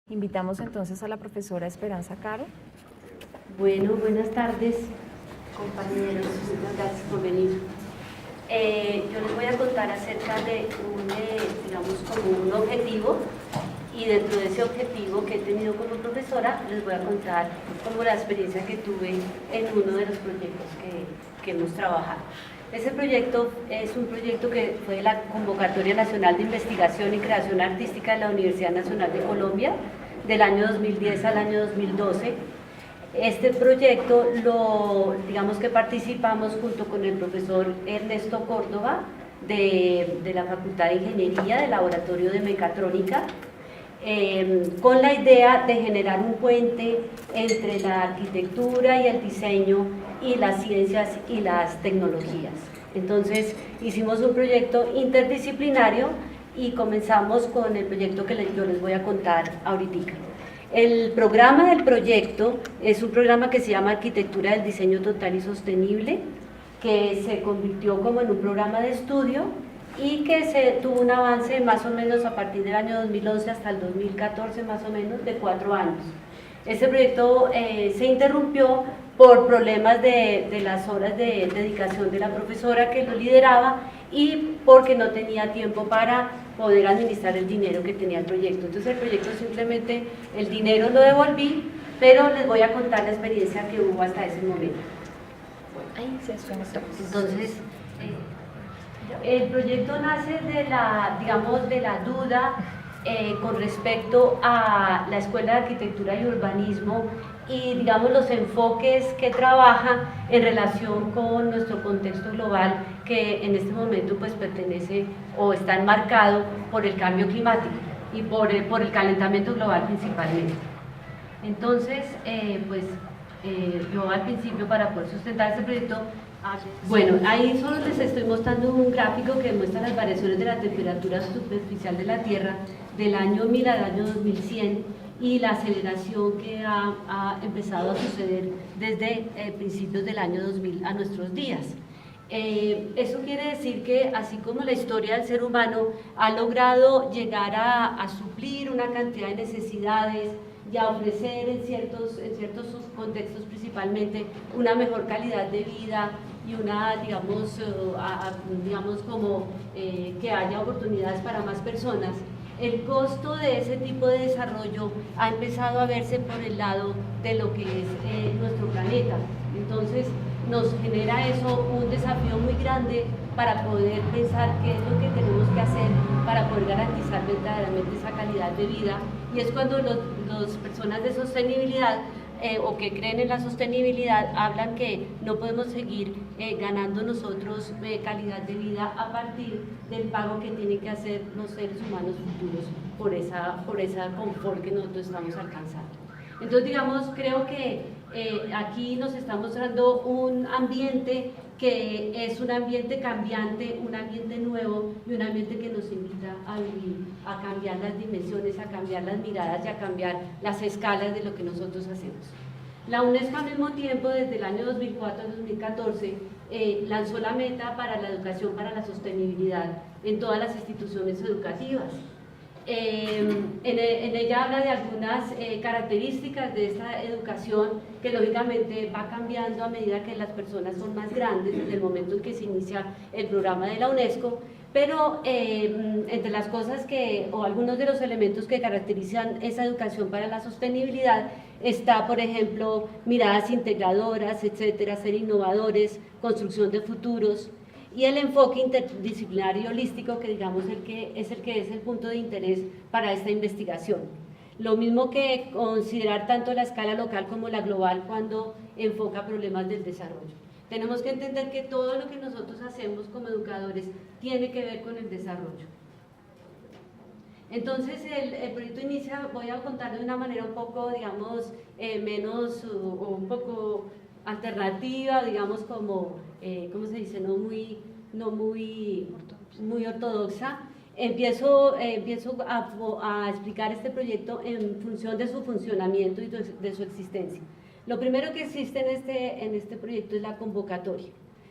Invitamos entonces a la profesora Esperanza Caro. Bueno, buenas tardes, compañeros, muchas gracias por venir. Yo les voy a contar acerca de un objetivo, y dentro de ese objetivo que he tenido como profesora, les voy a contar como la experiencia que tuve en uno de los proyectos que hemos trabajado. Ese proyecto es un proyecto que fue de la Convocatoria Nacional de Investigación y Creación Artística de la Universidad Nacional de Colombia, del año 2010 al año 2012. Este proyecto digamos que participamos junto con el profesor Ernesto Córdoba de la Facultad de Ingeniería del Laboratorio de Mecatrónica, con la idea de generar un puente entre la arquitectura y el diseño y las ciencias y las tecnologías. Entonces hicimos un proyecto interdisciplinario y comenzamos con el proyecto que yo les voy a contar ahorita. El programa del proyecto es un programa que se llama Arquitectura del Diseño Total y Sostenible, que se convirtió como en un programa de estudio y que tuvo un avance más o menos a partir del año 2011 hasta el 2014, más o menos, de 4 años. Este proyecto se interrumpió por problemas de las horas de dedicación de la profesora que lo lideraba y porque no tenía tiempo para poder administrar el dinero que tenía el proyecto. Entonces el proyecto simplemente, el dinero lo devolví, pero les voy a contar la experiencia que hubo hasta ese momento. Entonces, el proyecto nace de la duda con respecto a la Escuela de Arquitectura y Urbanismo y los enfoques que trabaja en relación con nuestro contexto global, que en este momento pues pertenece o está enmarcado por el cambio climático y por el calentamiento global principalmente. Entonces, yo al principio, para poder sustentar este proyecto, bueno, ahí solo les estoy mostrando un gráfico que muestra las variaciones de la temperatura superficial de la Tierra del año 1000 al año 2100 y la aceleración que ha empezado a suceder desde principios del año 2000 a nuestros días. Eso quiere decir que así como la historia del ser humano ha logrado llegar a suplir una cantidad de necesidades y a ofrecer en ciertos contextos principalmente una mejor calidad de vida y una, que haya oportunidades para más personas, el costo de ese tipo de desarrollo ha empezado a verse por el lado de lo que es nuestro planeta. Entonces nos genera eso un desafío muy grande para poder pensar qué es lo que tenemos que hacer para poder garantizar verdaderamente esa calidad de vida, y es cuando las personas de sostenibilidad o que creen en la sostenibilidad hablan que no podemos seguir ganando nosotros calidad de vida a partir del pago que tienen que hacer los seres humanos futuros por esa confort que nosotros estamos alcanzando. Entonces, creo que aquí nos está mostrando un ambiente que es un ambiente cambiante, un ambiente nuevo y un ambiente que nos invita a vivir, a cambiar las dimensiones, a cambiar las miradas y a cambiar las escalas de lo que nosotros hacemos. La UNESCO al mismo tiempo, desde el año 2004 al 2014, lanzó la meta para la educación para la sostenibilidad en todas las instituciones educativas. En ella habla de algunas características de esta educación que lógicamente va cambiando a medida que las personas son más grandes, desde el momento en que se inicia el programa de la UNESCO, pero entre las cosas o algunos de los elementos que caracterizan esa educación para la sostenibilidad está, por ejemplo, miradas integradoras, etcétera, ser innovadores, construcción de futuros, y el enfoque interdisciplinario y holístico, que es el punto de interés para esta investigación. Lo mismo que considerar tanto la escala local como la global cuando enfoca problemas del desarrollo. Tenemos que entender que todo lo que nosotros hacemos como educadores tiene que ver con el desarrollo. Entonces el proyecto inicia, voy a contar de una manera un poco, menos o un poco alternativa, como, ¿cómo se dice? No muy ortodoxa. Empiezo a explicar este proyecto en función de su funcionamiento y de su existencia. Lo primero que existe en este proyecto es la convocatoria.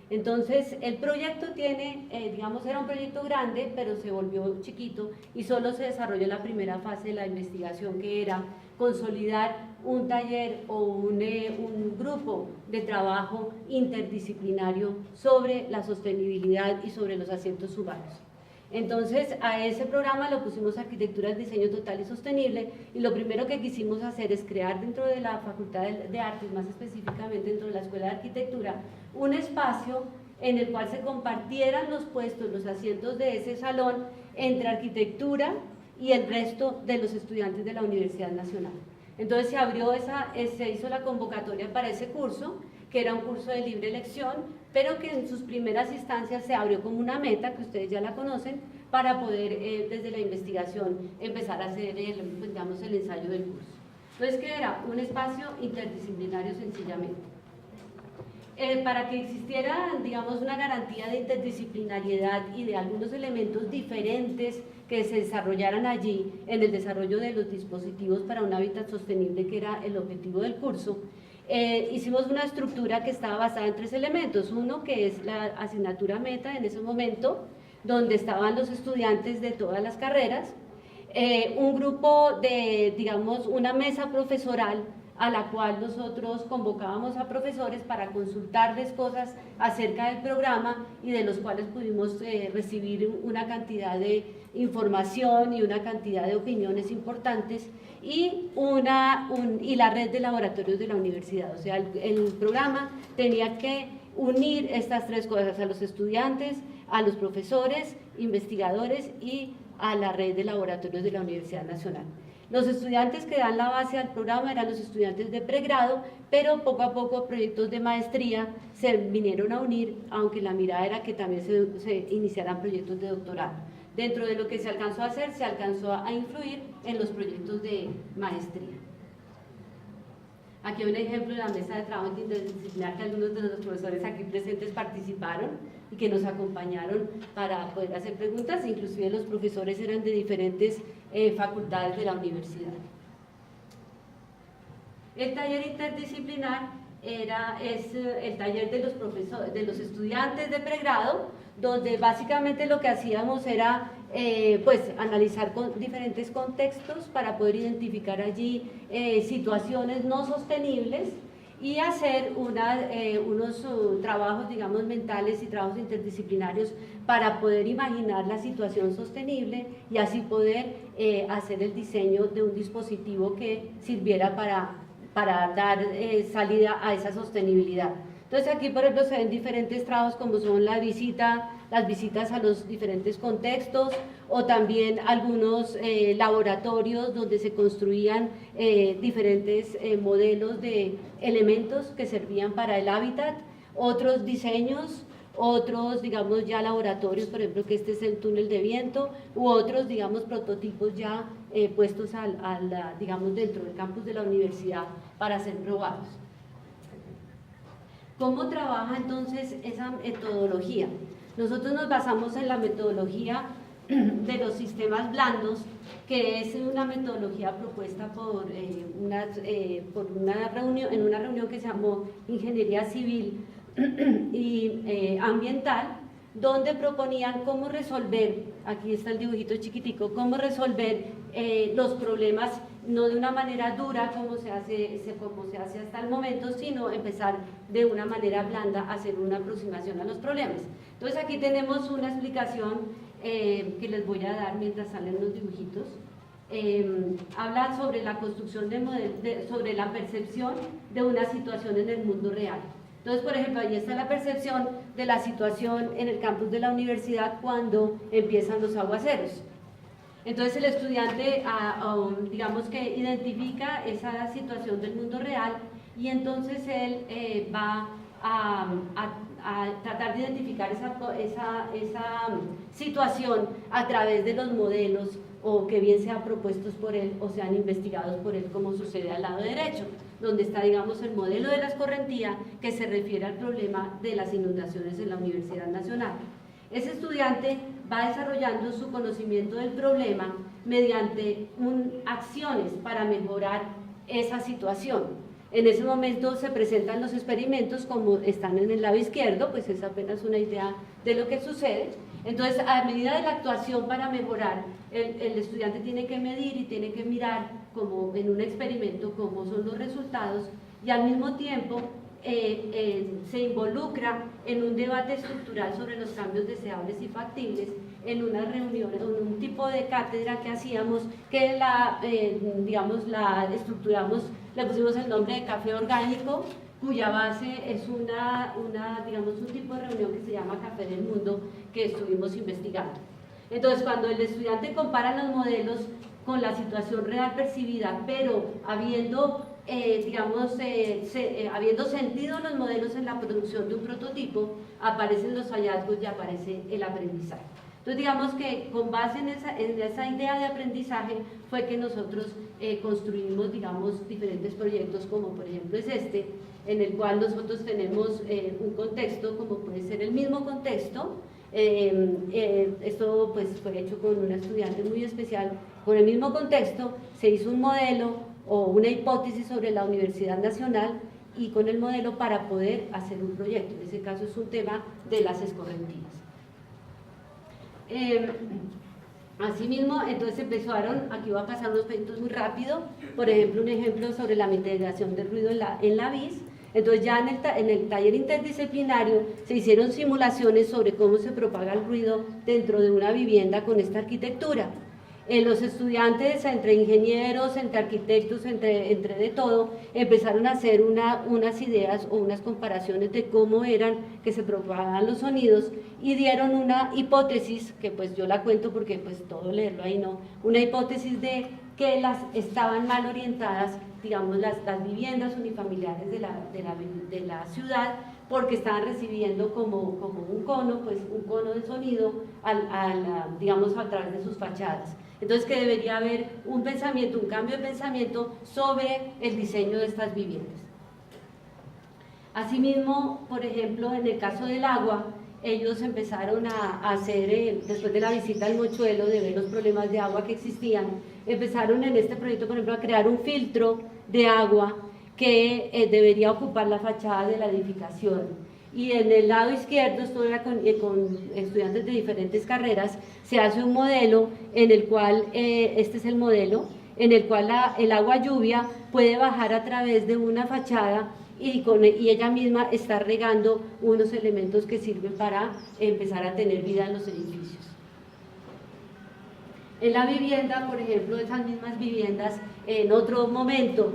Entonces, el proyecto tiene, digamos, era un proyecto grande, pero se volvió chiquito y solo se desarrolló la primera fase de la investigación, que era consolidar un taller o un grupo de trabajo interdisciplinario sobre la sostenibilidad y sobre los asientos urbanos. Entonces, a ese programa lo pusimos Arquitectura del Diseño Total y Sostenible, y lo primero que quisimos hacer es crear dentro de la Facultad de Artes, más específicamente dentro de la Escuela de Arquitectura, un espacio en el cual se compartieran los puestos, los asientos de ese salón entre arquitectura y el resto de los estudiantes de la Universidad Nacional. Entonces se hizo la convocatoria para ese curso, que era un curso de libre elección, pero que en sus primeras instancias se abrió como una meta, que ustedes ya la conocen, para poder desde la investigación empezar a hacer el ensayo del curso. Entonces, ¿qué era? Un espacio interdisciplinario sencillamente. Para que existiera, digamos, una garantía de interdisciplinariedad y de algunos elementos diferentes que se desarrollaran allí en el desarrollo de los dispositivos para un hábitat sostenible, que era el objetivo del curso, hicimos una estructura que estaba basada en 3 elementos. Uno, que es la asignatura meta en ese momento, donde estaban los estudiantes de todas las carreras, un grupo de, digamos, una mesa profesoral a la cual nosotros convocábamos a profesores para consultarles cosas acerca del programa y de los cuales pudimos recibir una cantidad de información y una cantidad de opiniones importantes, y la red de laboratorios de la universidad. O sea, el programa tenía que unir estas 3 cosas: a los estudiantes, a los profesores, investigadores y a la red de laboratorios de la Universidad Nacional. Los estudiantes que dan la base al programa eran los estudiantes de pregrado, pero poco a poco proyectos de maestría se vinieron a unir, aunque la mirada era que también se iniciaran proyectos de doctorado. Dentro de lo que se alcanzó a hacer, se alcanzó a influir en los proyectos de maestría. Aquí hay un ejemplo de la mesa de trabajo interdisciplinar que algunos de los profesores aquí presentes participaron y que nos acompañaron para poder hacer preguntas. Inclusive los profesores eran de diferentes facultades de la universidad. El taller interdisciplinar es el taller de los estudiantes de pregrado, donde básicamente lo que hacíamos era pues analizar diferentes contextos para poder identificar allí situaciones no sostenibles y hacer unos trabajos, digamos, mentales y trabajos interdisciplinarios para poder imaginar la situación sostenible y así poder hacer el diseño de un dispositivo que sirviera para dar salida a esa sostenibilidad. Entonces aquí, por ejemplo, se ven diferentes trabajos como son las visitas a los diferentes contextos, o también algunos laboratorios donde se construían diferentes modelos de elementos que servían para el hábitat, otros diseños, otros, digamos, ya laboratorios, por ejemplo, que este es el túnel de viento, u otros, digamos, prototipos ya puestos digamos, dentro del campus de la universidad para ser probados. ¿Cómo trabaja entonces esa metodología? Nosotros nos basamos en la metodología de los sistemas blandos, que es una metodología propuesta en una reunión que se llamó Ingeniería Civil y Ambiental, donde proponían cómo resolver, aquí está el dibujito chiquitico, cómo resolver los problemas no de una manera dura como se hace hasta el momento, sino empezar de una manera blanda a hacer una aproximación a los problemas. Entonces aquí tenemos una explicación que les voy a dar mientras salen los dibujitos. Habla sobre la construcción sobre la percepción de una situación en el mundo real. Entonces, por ejemplo, ahí está la percepción de la situación en el campus de la universidad cuando empiezan los aguaceros. Entonces el estudiante, digamos que identifica esa situación del mundo real, y entonces él va a tratar de identificar esa situación a través de los modelos, o que bien sean propuestos por él o sean investigados por él, como sucede al lado derecho, donde está, digamos, el modelo de la escorrentía, que se refiere al problema de las inundaciones en la Universidad Nacional. Ese estudiante va desarrollando su conocimiento del problema mediante acciones para mejorar esa situación. En ese momento se presentan los experimentos como están en el lado izquierdo, pues es apenas una idea de lo que sucede. Entonces, a medida de la actuación para mejorar, el estudiante tiene que medir y tiene que mirar como en un experimento cómo son los resultados y al mismo tiempo se involucra en un debate estructural sobre los cambios deseables y factibles en una reunión, en un tipo de cátedra que hacíamos, que digamos, la estructuramos, le pusimos el nombre de Café Orgánico, cuya base es digamos, un tipo de reunión que se llama Café del Mundo, que estuvimos investigando. Entonces, cuando el estudiante compara los modelos con la situación real percibida, pero habiendo habiendo sentido los modelos en la producción de un prototipo, aparecen los hallazgos y aparece el aprendizaje. Entonces, digamos que con base en esa idea de aprendizaje fue que nosotros construimos, digamos, diferentes proyectos, como por ejemplo es este, en el cual nosotros tenemos un contexto, como puede ser el mismo contexto. Esto pues fue hecho con una estudiante muy especial, con el mismo contexto, se hizo un modelo o una hipótesis sobre la Universidad Nacional y con el modelo para poder hacer un proyecto. En ese caso es un tema de las escorrentinas. Asimismo, entonces empezaron, aquí voy a pasar unos proyectos muy rápido, por ejemplo, un ejemplo sobre la mitigación del ruido en la BIS. Entonces ya en el taller interdisciplinario se hicieron simulaciones sobre cómo se propaga el ruido dentro de una vivienda con esta arquitectura. Los estudiantes, entre ingenieros, entre arquitectos, entre de todo, empezaron a hacer unas ideas o unas comparaciones de cómo eran que se propagaban los sonidos y dieron una hipótesis, que pues yo la cuento porque pues todo leerlo ahí no, una hipótesis de que estaban mal orientadas, digamos, las viviendas unifamiliares de la ciudad, porque estaban recibiendo como un cono, pues un cono de sonido, digamos, a través de sus fachadas. Entonces, que debería haber un pensamiento, un cambio de pensamiento sobre el diseño de estas viviendas. Asimismo, por ejemplo, en el caso del agua, ellos empezaron a hacer, después de la visita al Mochuelo, de ver los problemas de agua que existían, empezaron en este proyecto, por ejemplo, a crear un filtro de agua que debería ocupar la fachada de la edificación. Y en el lado izquierdo, esto era con estudiantes de diferentes carreras, se hace un modelo en el cual, este es el modelo, en el cual el agua lluvia puede bajar a través de una fachada y ella misma está regando unos elementos que sirven para empezar a tener vida en los edificios. En la vivienda, por ejemplo, esas mismas viviendas, en otro momento,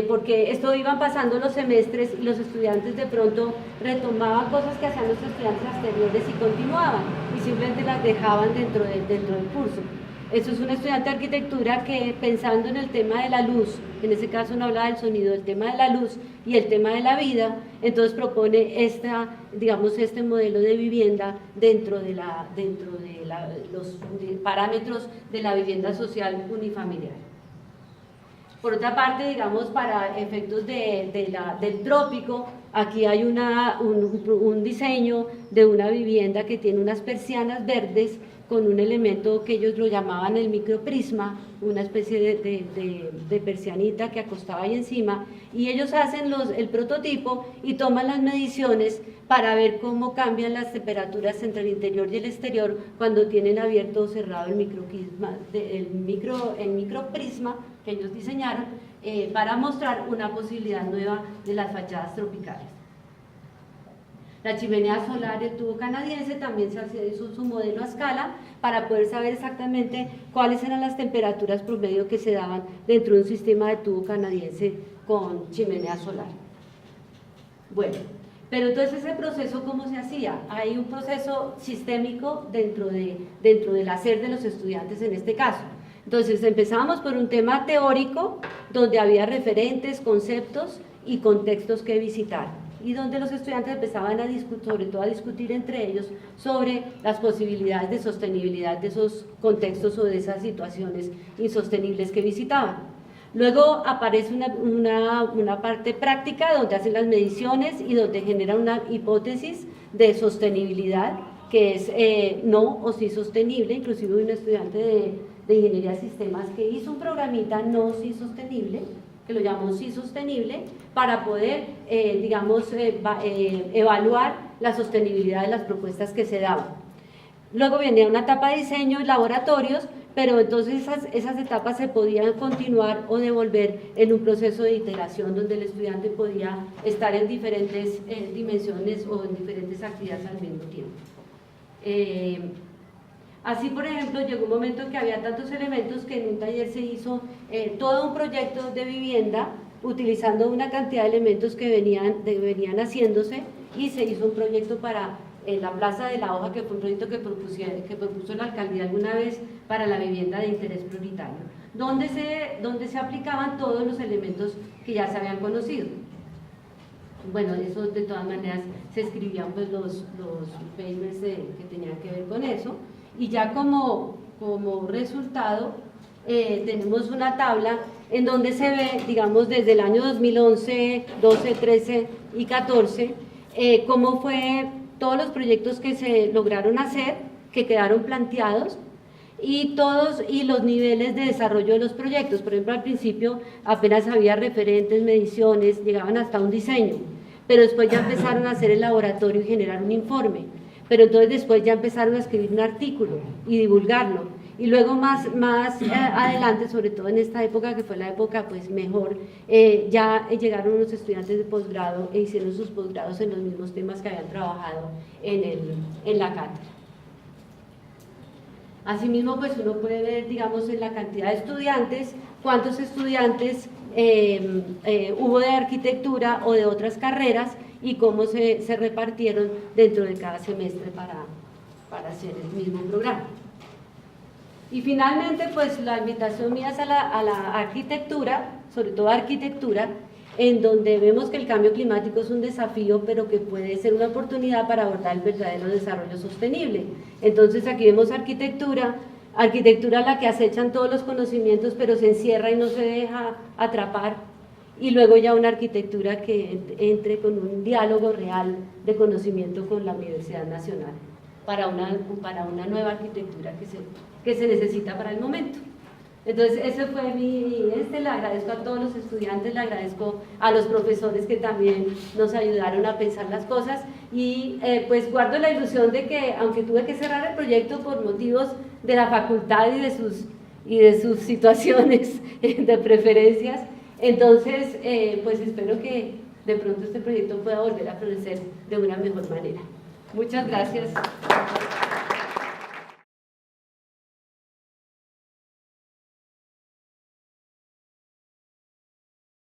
porque esto iban pasando los semestres y los estudiantes de pronto retomaban cosas que hacían los estudiantes anteriores y continuaban, y simplemente las dejaban dentro del curso. Eso es un estudiante de arquitectura que, pensando en el tema de la luz, en ese caso no hablaba del sonido, el tema de la luz y el tema de la vida, entonces propone este modelo de vivienda dentro de los parámetros de la vivienda social unifamiliar. Por otra parte, digamos, para efectos del trópico, aquí hay un diseño de una vivienda que tiene unas persianas verdes con un elemento que ellos lo llamaban el microprisma, una especie de persianita que acostaba ahí encima, y ellos hacen el prototipo y toman las mediciones para ver cómo cambian las temperaturas entre el interior y el exterior cuando tienen abierto o cerrado el microprisma que ellos diseñaron para mostrar una posibilidad nueva de las fachadas tropicales. La chimenea solar del tubo canadiense también se hizo su modelo a escala para poder saber exactamente cuáles eran las temperaturas promedio que se daban dentro de un sistema de tubo canadiense con chimenea solar. Bueno, pero entonces ese proceso, ¿cómo se hacía? Hay un proceso sistémico dentro del hacer de los estudiantes en este caso. Entonces empezábamos por un tema teórico donde había referentes, conceptos y contextos que visitar, y donde los estudiantes empezaban sobre todo a discutir entre ellos sobre las posibilidades de sostenibilidad de esos contextos o de esas situaciones insostenibles que visitaban. Luego aparece una parte práctica donde hacen las mediciones y donde generan una hipótesis de sostenibilidad que es no o sí sostenible. Inclusive un estudiante de ingeniería de sistemas que hizo un programita no sí sostenible, que lo llamó Sí Sostenible, para poder, evaluar la sostenibilidad de las propuestas que se daban. Luego venía una etapa de diseño y laboratorios, pero entonces esas etapas se podían continuar o devolver en un proceso de iteración donde el estudiante podía estar en diferentes dimensiones o en diferentes actividades al mismo tiempo. Así, por ejemplo, llegó un momento en que había tantos elementos que en un taller se hizo todo un proyecto de vivienda utilizando una cantidad de elementos que venían haciéndose, y se hizo un proyecto para la Plaza de la Hoja, que fue un proyecto que propuso la alcaldía alguna vez para la vivienda de interés prioritario, donde se aplicaban todos los elementos que ya se habían conocido. Bueno, eso de todas maneras se escribían pues los papers que tenían que ver con eso, y ya como resultado tenemos una tabla en donde se ve, digamos, desde el año 2011, 12, 13 y 14, cómo fue todos los proyectos que se lograron hacer, que quedaron planteados, y los niveles de desarrollo de los proyectos. Por ejemplo, al principio apenas había referentes, mediciones, llegaban hasta un diseño, pero después ya empezaron a hacer el laboratorio y generar un informe, pero entonces después ya empezaron a escribir un artículo y divulgarlo, y luego más adelante, sobre todo en esta época que fue la época pues mejor, ya llegaron unos estudiantes de posgrado e hicieron sus posgrados en los mismos temas que habían trabajado en la cátedra. Asimismo, pues uno puede ver, digamos, en la cantidad de estudiantes, cuántos estudiantes hubo de arquitectura o de otras carreras, y cómo se repartieron dentro de cada semestre para hacer el mismo programa. Y finalmente, pues la invitación mía es a la arquitectura, sobre todo arquitectura, en donde vemos que el cambio climático es un desafío, pero que puede ser una oportunidad para abordar el verdadero desarrollo sostenible. Entonces aquí vemos arquitectura a la que acechan todos los conocimientos, pero se encierra y no se deja atrapar, y luego ya una arquitectura que entre con un diálogo real de conocimiento con la Universidad Nacional para una nueva arquitectura que se necesita para el momento. Entonces, ese fue le agradezco a todos los estudiantes, le agradezco a los profesores que también nos ayudaron a pensar las cosas, y pues guardo la ilusión de que, aunque tuve que cerrar el proyecto por motivos de la facultad y de sus situaciones de preferencias, entonces pues espero que de pronto este proyecto pueda volver a florecer de una mejor manera. Muchas gracias.